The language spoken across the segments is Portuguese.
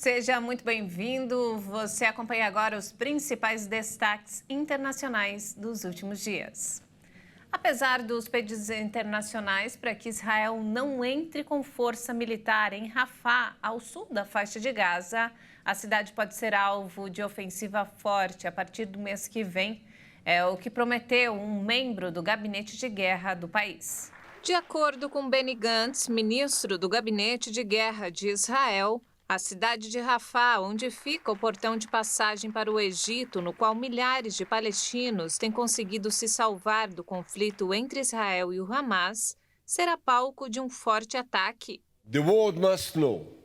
Seja muito bem-vindo. Você acompanha agora os principais destaques internacionais dos últimos dias. Apesar dos pedidos internacionais para que Israel não entre com força militar em Rafah, ao sul da faixa de Gaza, a cidade pode ser alvo de ofensiva forte a partir do mês que vem. É o que prometeu um membro do gabinete de guerra do país. De acordo com Benny Gantz, ministro do gabinete de guerra de Israel, a cidade de Rafah, onde fica o portão de passagem para o Egito, no qual milhares de palestinos têm conseguido se salvar do conflito entre Israel e o Hamas, será palco de um forte ataque. The world must know.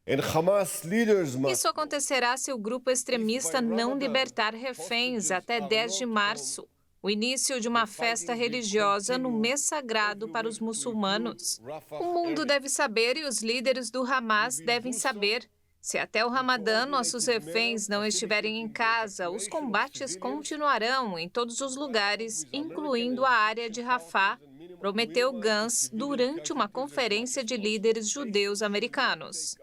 And Hamas leaders must... Isso acontecerá se o grupo extremista não libertar reféns até 10 de março. O início de uma festa religiosa no mês sagrado para os muçulmanos. O mundo deve saber e os líderes do Hamas devem saber. Se até o Ramadã nossos reféns não estiverem em casa, os combates continuarão em todos os lugares, incluindo a área de Rafah, prometeu Gantz durante uma conferência de líderes judeus americanos.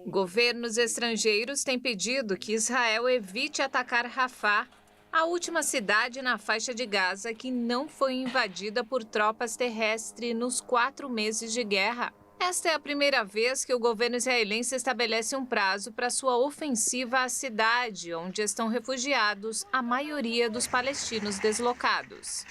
Governos estrangeiros têm pedido que Israel evite atacar Rafah, a última cidade na faixa de Gaza que não foi invadida por tropas terrestres nos 4 meses de guerra. Esta é a primeira vez que o governo israelense estabelece um prazo para sua ofensiva à cidade, onde estão refugiados a maioria dos palestinos deslocados.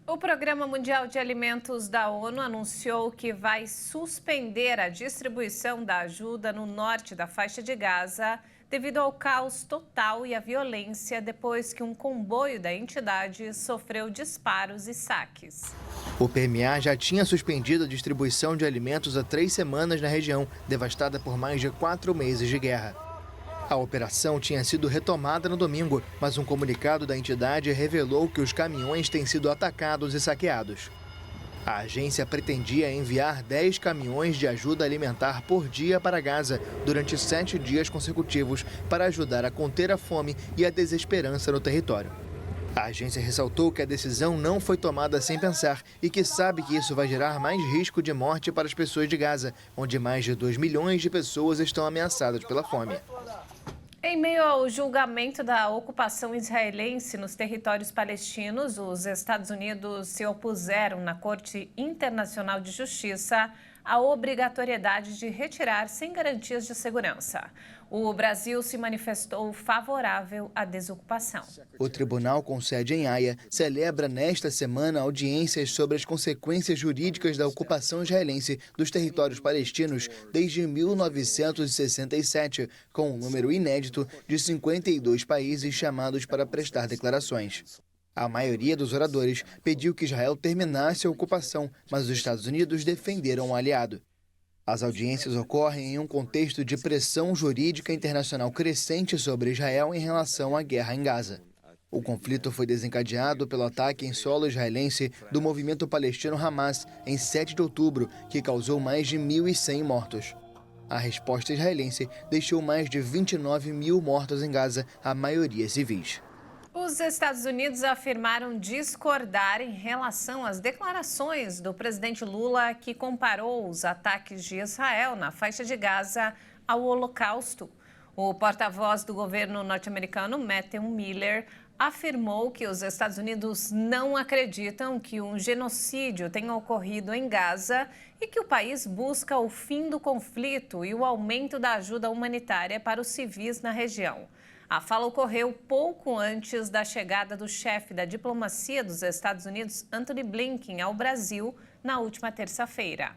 O Programa Mundial de Alimentos da ONU anunciou que vai suspender a distribuição da ajuda no norte da faixa de Gaza devido ao caos total e à violência depois que um comboio da entidade sofreu disparos e saques. O PMA já tinha suspendido a distribuição de alimentos há 3 semanas na região, devastada por mais de 4 meses de guerra. A operação tinha sido retomada no domingo, mas um comunicado da entidade revelou que os caminhões têm sido atacados e saqueados. A agência pretendia enviar 10 caminhões de ajuda alimentar por dia para Gaza durante 7 dias consecutivos para ajudar a conter a fome e a desesperança no território. A agência ressaltou que a decisão não foi tomada sem pensar e que sabe que isso vai gerar mais risco de morte para as pessoas de Gaza, onde mais de 2 milhões de pessoas estão ameaçadas pela fome. Em meio ao julgamento da ocupação israelense nos territórios palestinos, os Estados Unidos se opuseram na Corte Internacional de Justiça à obrigatoriedade de retirar sem garantias de segurança. O Brasil se manifestou favorável à desocupação. O tribunal com sede em Haia celebra nesta semana audiências sobre as consequências jurídicas da ocupação israelense dos territórios palestinos desde 1967, com um número inédito de 52 países chamados para prestar declarações. A maioria dos oradores pediu que Israel terminasse a ocupação, mas os Estados Unidos defenderam o aliado. As audiências ocorrem em um contexto de pressão jurídica internacional crescente sobre Israel em relação à guerra em Gaza. O conflito foi desencadeado pelo ataque em solo israelense do movimento palestino Hamas em 7 de outubro, que causou mais de 1.100 mortos. A resposta israelense deixou mais de 29 mil mortos em Gaza, a maioria civis. Os Estados Unidos afirmaram discordar em relação às declarações do presidente Lula, que comparou os ataques de Israel na faixa de Gaza ao Holocausto. O porta-voz do governo norte-americano, Matthew Miller, afirmou que os Estados Unidos não acreditam que um genocídio tenha ocorrido em Gaza e que o país busca o fim do conflito e o aumento da ajuda humanitária para os civis na região. A fala ocorreu pouco antes da chegada do chefe da diplomacia dos Estados Unidos, Antony Blinken, ao Brasil na última terça-feira.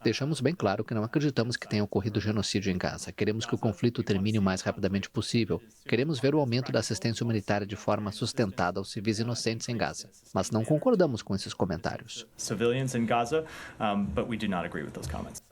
Deixamos bem claro que não acreditamos que tenha ocorrido genocídio em Gaza. Queremos que o conflito termine o mais rapidamente possível. Queremos ver o aumento da assistência humanitária de forma sustentada aos civis inocentes em Gaza. Mas não concordamos com esses comentários.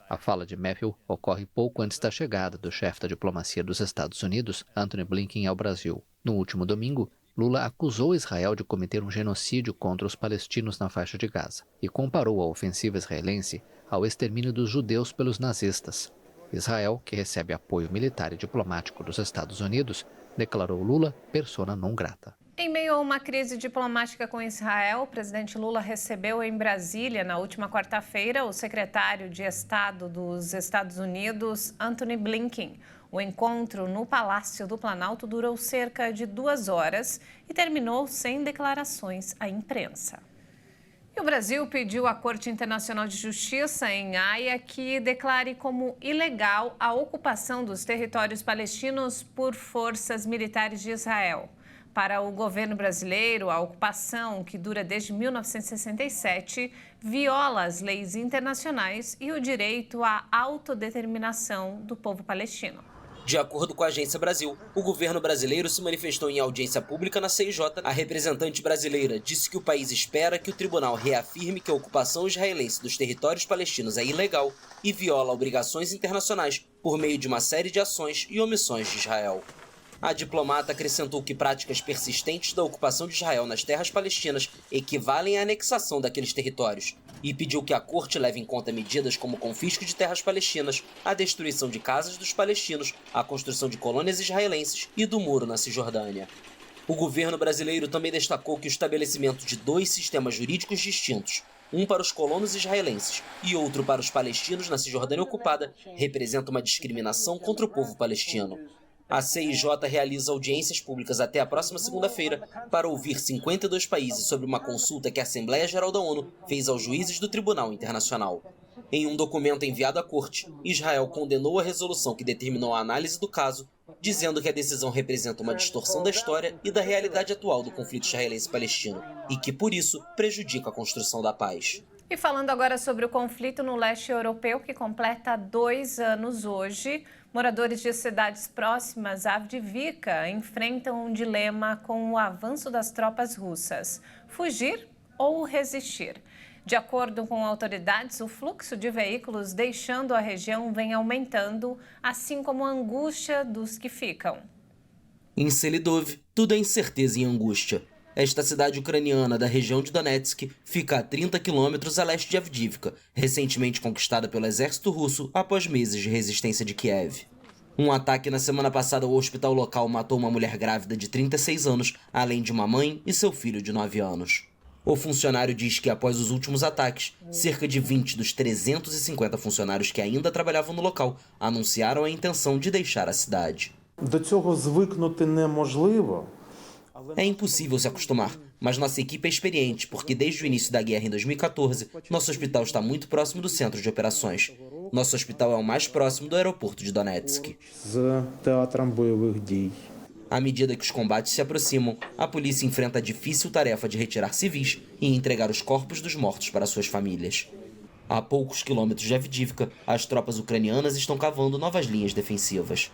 A fala de Matthew ocorre pouco antes da chegada do chefe da diplomacia dos Estados Unidos, Antony Blinken, ao Brasil. No último domingo, Lula acusou Israel de cometer um genocídio contra os palestinos na faixa de Gaza e comparou a ofensiva israelense ao extermínio dos judeus pelos nazistas. Israel, que recebe apoio militar e diplomático dos Estados Unidos, declarou Lula persona non grata. Em meio a uma crise diplomática com Israel, o presidente Lula recebeu em Brasília, na última quarta-feira, o secretário de Estado dos Estados Unidos, Antony Blinken. O encontro no Palácio do Planalto durou cerca de 2 horas e terminou sem declarações à imprensa. E o Brasil pediu à Corte Internacional de Justiça, em Haia, que declare como ilegal a ocupação dos territórios palestinos por forças militares de Israel. Para o governo brasileiro, a ocupação, que dura desde 1967, viola as leis internacionais e o direito à autodeterminação do povo palestino. De acordo com a Agência Brasil, o governo brasileiro se manifestou em audiência pública na CIJ. A representante brasileira disse que o país espera que o tribunal reafirme que a ocupação israelense dos territórios palestinos é ilegal e viola obrigações internacionais por meio de uma série de ações e omissões de Israel. A diplomata acrescentou que práticas persistentes da ocupação de Israel nas terras palestinas equivalem à anexação daqueles territórios e pediu que a corte leve em conta medidas como o confisco de terras palestinas, a destruição de casas dos palestinos, a construção de colônias israelenses e do muro na Cisjordânia. O governo brasileiro também destacou que o estabelecimento de 2 sistemas jurídicos distintos, um para os colonos israelenses e outro para os palestinos na Cisjordânia ocupada, representa uma discriminação contra o povo palestino. A CIJ realiza audiências públicas até a próxima segunda-feira para ouvir 52 países sobre uma consulta que a Assembleia Geral da ONU fez aos juízes do Tribunal Internacional. Em um documento enviado à Corte, Israel condenou a resolução que determinou a análise do caso, dizendo que a decisão representa uma distorção da história e da realidade atual do conflito israelense-palestino e que, por isso, prejudica a construção da paz. E falando agora sobre o conflito no leste europeu, que completa 2 anos hoje, moradores de cidades próximas a Avdiivka enfrentam um dilema com o avanço das tropas russas: fugir ou resistir. De acordo com autoridades, o fluxo de veículos deixando a região vem aumentando, assim como a angústia dos que ficam. Em Selidov, tudo é incerteza e angústia. Esta cidade ucraniana da região de Donetsk fica a 30 quilômetros a leste de Avdiivka, recentemente conquistada pelo exército russo após meses de resistência de Kiev. Um ataque na semana passada ao hospital local matou uma mulher grávida de 36 anos, além de uma mãe e seu filho de 9 anos. O funcionário diz que após os últimos ataques, cerca de 20 dos 350 funcionários que ainda trabalhavam no local anunciaram a intenção de deixar a cidade. É impossível se acostumar, mas nossa equipe é experiente porque desde o início da guerra em 2014, nosso hospital está muito próximo do centro de operações. Nosso hospital é o mais próximo do aeroporto de Donetsk. À medida que os combates se aproximam, a polícia enfrenta a difícil tarefa de retirar civis e entregar os corpos dos mortos para suas famílias. A poucos quilômetros de Avdiivka, as tropas ucranianas estão cavando novas linhas defensivas.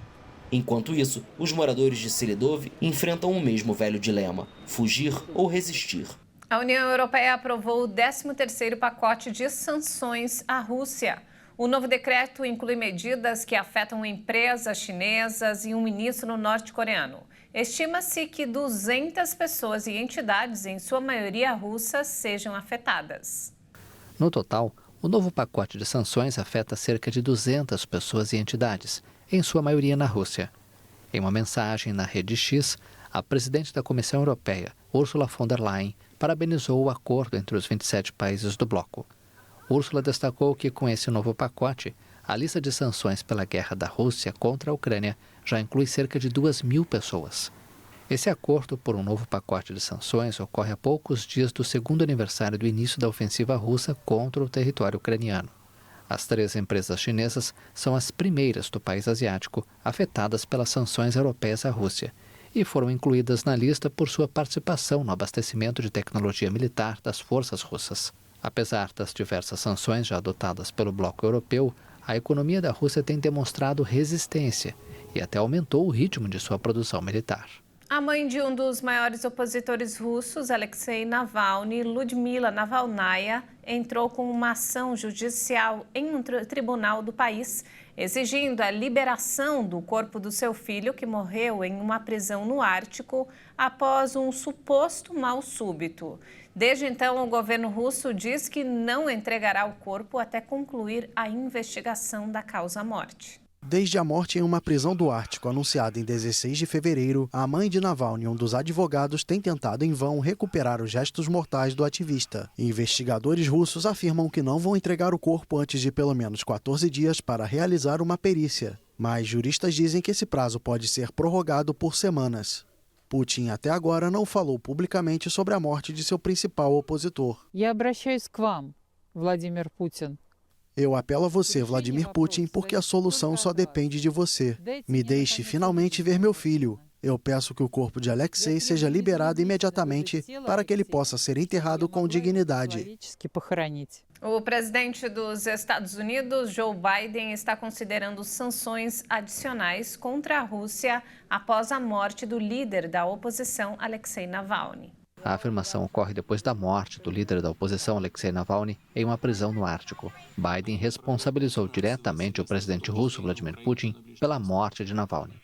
Enquanto isso, os moradores de Selidov enfrentam o mesmo velho dilema: fugir ou resistir. A União Europeia aprovou o 13º pacote de sanções à Rússia. O novo decreto inclui medidas que afetam empresas chinesas e um ministro norte-coreano. Estima-se que 200 pessoas e entidades, em sua maioria russas, sejam afetadas. No total, o novo pacote de sanções afeta cerca de 200 pessoas e entidades, em sua maioria na Rússia. Em uma mensagem na Rede X, a presidente da Comissão Europeia, Ursula von der Leyen, parabenizou o acordo entre os 27 países do bloco. Ursula destacou que, com esse novo pacote, a lista de sanções pela guerra da Rússia contra a Ucrânia já inclui cerca de 2.000 pessoas. Esse acordo por um novo pacote de sanções ocorre a poucos dias do 2º aniversário do início da ofensiva russa contra o território ucraniano. As 3 empresas chinesas são as primeiras do país asiático afetadas pelas sanções europeias à Rússia e foram incluídas na lista por sua participação no abastecimento de tecnologia militar das forças russas. Apesar das diversas sanções já adotadas pelo bloco europeu, a economia da Rússia tem demonstrado resistência e até aumentou o ritmo de sua produção militar. A mãe de um dos maiores opositores russos, Alexei Navalny, Ludmila Navalnaya, entrou com uma ação judicial em um tribunal do país, exigindo a liberação do corpo do seu filho, que morreu em uma prisão no Ártico após um suposto mal súbito. Desde então, o governo russo diz que não entregará o corpo até concluir a investigação da causa-morte. Desde a morte em uma prisão do Ártico, anunciada em 16 de fevereiro, a mãe de Navalny e um dos advogados têm tentado em vão recuperar os restos mortais do ativista. Investigadores russos afirmam que não vão entregar o corpo antes de pelo menos 14 dias para realizar uma perícia. Mas juristas dizem que esse prazo pode ser prorrogado por semanas. Putin até agora não falou publicamente sobre a morte de seu principal opositor. Я обращаюсь к вам, Владимир Путин. Eu apelo a você, Vladimir Putin, porque a solução só depende de você. Me deixe finalmente ver meu filho. Eu peço que o corpo de Alexei seja liberado imediatamente para que ele possa ser enterrado com dignidade. O presidente dos Estados Unidos, Joe Biden, está considerando sanções adicionais contra a Rússia após a morte do líder da oposição, Alexei Navalny. A afirmação ocorre depois da morte do líder da oposição, Alexei Navalny, em uma prisão no Ártico. Biden responsabilizou diretamente o presidente russo, Vladimir Putin, pela morte de Navalny.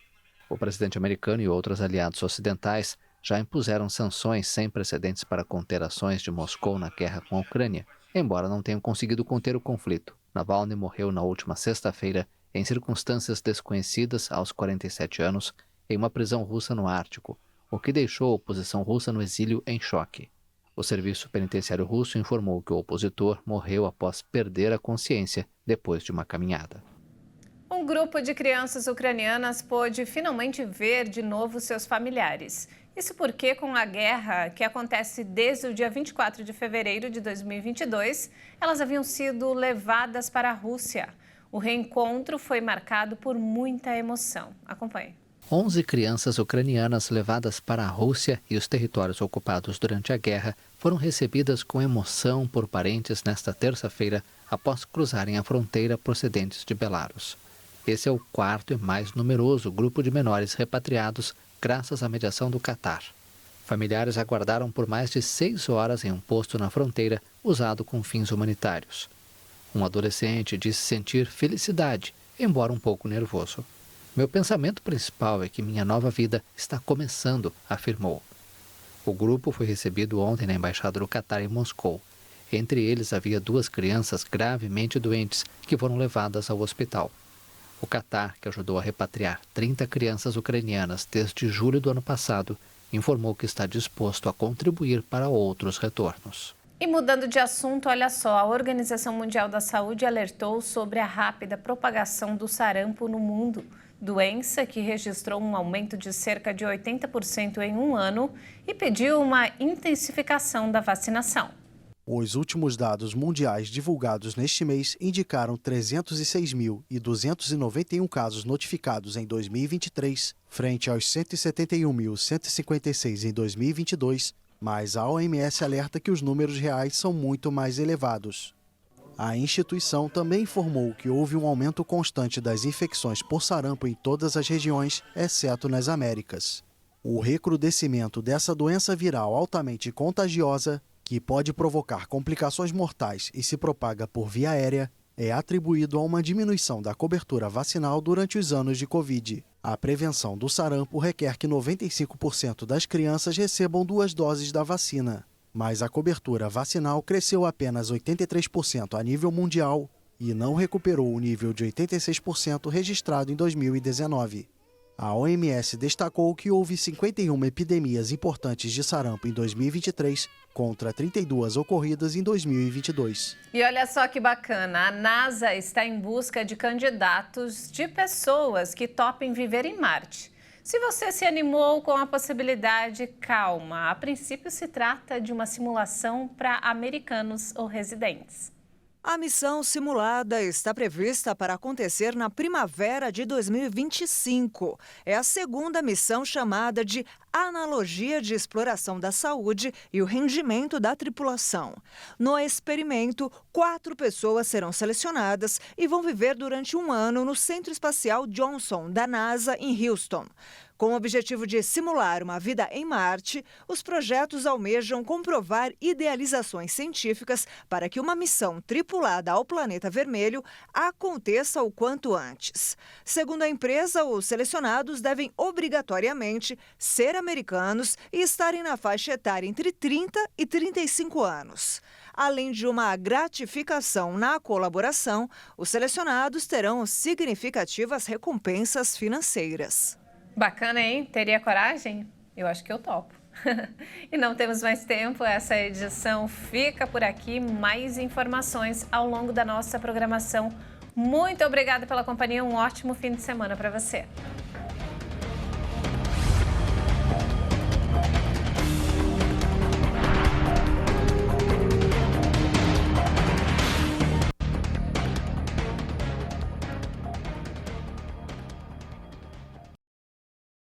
O presidente americano e outros aliados ocidentais já impuseram sanções sem precedentes para conter ações de Moscou na guerra com a Ucrânia, embora não tenham conseguido conter o conflito. Navalny morreu na última sexta-feira, em circunstâncias desconhecidas, aos 47 anos, em uma prisão russa no Ártico, o que deixou a oposição russa no exílio em choque. O serviço penitenciário russo informou que o opositor morreu após perder a consciência depois de uma caminhada. Um grupo de crianças ucranianas pôde finalmente ver de novo seus familiares. Isso porque, com a guerra que acontece desde o dia 24 de fevereiro de 2022, elas haviam sido levadas para a Rússia. O reencontro foi marcado por muita emoção. Acompanhe. 11 crianças ucranianas levadas para a Rússia e os territórios ocupados durante a guerra foram recebidas com emoção por parentes nesta terça-feira após cruzarem a fronteira procedentes de Belarus. Esse é o quarto e mais numeroso grupo de menores repatriados graças à mediação do Catar. Familiares aguardaram por mais de 6 horas em um posto na fronteira usado com fins humanitários. Um adolescente disse sentir felicidade, embora um pouco nervoso. Meu pensamento principal é que minha nova vida está começando, afirmou. O grupo foi recebido ontem na Embaixada do Catar em Moscou. Entre eles havia 2 crianças gravemente doentes que foram levadas ao hospital. O Catar, que ajudou a repatriar 30 crianças ucranianas desde julho do ano passado, informou que está disposto a contribuir para outros retornos. E mudando de assunto, olha só, a Organização Mundial da Saúde alertou sobre a rápida propagação do sarampo no mundo. Doença que registrou um aumento de cerca de 80% em um ano e pediu uma intensificação da vacinação. Os últimos dados mundiais divulgados neste mês indicaram 306.291 casos notificados em 2023, frente aos 171.156 em 2022, mas a OMS alerta que os números reais são muito mais elevados. A instituição também informou que houve um aumento constante das infecções por sarampo em todas as regiões, exceto nas Américas. O recrudescimento dessa doença viral altamente contagiosa, que pode provocar complicações mortais e se propaga por via aérea, é atribuído a uma diminuição da cobertura vacinal durante os anos de Covid. A prevenção do sarampo requer que 95% das crianças recebam 2 doses da vacina. Mas a cobertura vacinal cresceu apenas 83% a nível mundial e não recuperou o nível de 86% registrado em 2019. A OMS destacou que houve 51 epidemias importantes de sarampo em 2023, contra 32 ocorridas em 2022. E olha só que bacana, a NASA está em busca de candidatos de pessoas que topem viver em Marte. Se você se animou com a possibilidade, calma. A princípio, se trata de uma simulação para americanos ou residentes. A missão simulada está prevista para acontecer na primavera de 2025. É a segunda missão chamada de Analogia de Exploração da Saúde e o Rendimento da Tripulação. No experimento, 4 pessoas serão selecionadas e vão viver durante um ano no Centro Espacial Johnson, da NASA, em Houston. Com o objetivo de simular uma vida em Marte, os projetos almejam comprovar idealizações científicas para que uma missão tripulada ao planeta vermelho aconteça o quanto antes. Segundo a empresa, os selecionados devem obrigatoriamente ser americanos e estarem na faixa etária entre 30 e 35 anos. Além de uma gratificação na colaboração, os selecionados terão significativas recompensas financeiras. Bacana, hein? Teria coragem? Eu acho que eu topo. E não temos mais tempo, essa edição fica por aqui. Mais informações ao longo da nossa programação. Muito obrigada pela companhia, um ótimo fim de semana para você.